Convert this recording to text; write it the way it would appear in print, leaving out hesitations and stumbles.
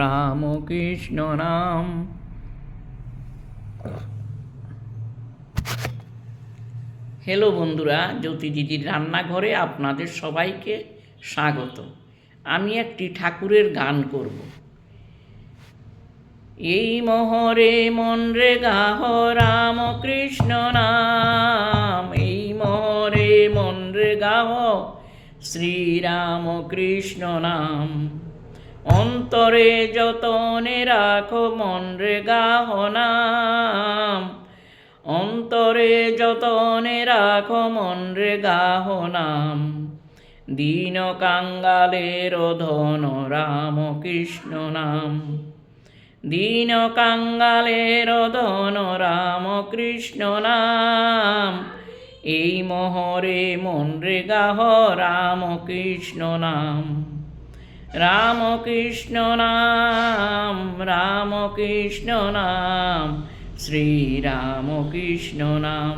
রাম কৃষ্ণ নাম। হ্যালো বন্ধুরা, জ্যোতি দিদির রান্নাঘরে আপনাদের সবাইকে স্বাগত। আমি একটি ঠাকুরের গান করব। এই মহরে মন রে গাহ রাম কৃষ্ণ নাম, এই মহরে মন রে গাহ শ্রীরাম কৃষ্ণ নাম। অন্তরে যতনে রাখো মন রে গাহ নাম, অন্তরে যতনে রাখো মন রে গাহ নাম। দীন কাঙ্গালের ধন রাম কৃষ্ণ নাম, দীন কাঙ্গালের ধন রাম কৃষ্ণ নাম। এই মহরে মন রে গাহ রাম কৃষ্ণ নাম, রাম কৃষ্ণ নাম, রাম কৃষ্ণ নাম, শ্রীরাম কৃষ্ণ নাম।